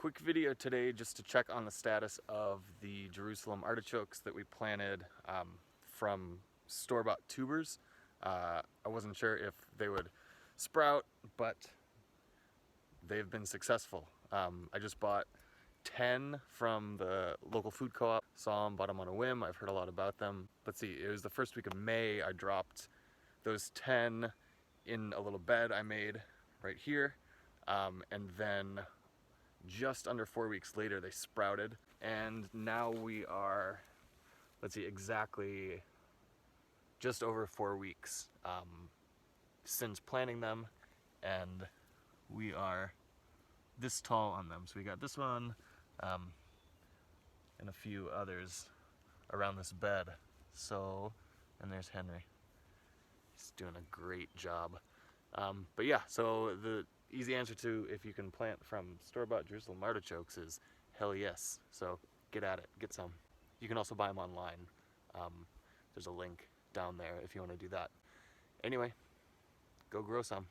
Quick video today just to check on the status of the Jerusalem artichokes that we planted from store-bought tubers. I wasn't sure if they would sprout, but they've been successful. I just bought 10 from the local food co-op, saw them, bought them on a whim. I've heard a lot about them. Let's see, it was the first week of May. I dropped those 10 in a little bed I made right here, and then just under 4 weeks later they sprouted, and now we are, let's see, exactly just over 4 weeks since planting them, and we are this tall on them. So we got this one and a few others around this bed. So, and there's Henry. He's doing a great job. But yeah, so the easy answer to if you can plant from store-bought Jerusalem artichokes is hell yes. So get at it, get some. You can also buy them online. There's a link down there if you want to do that. Anyway, go grow some.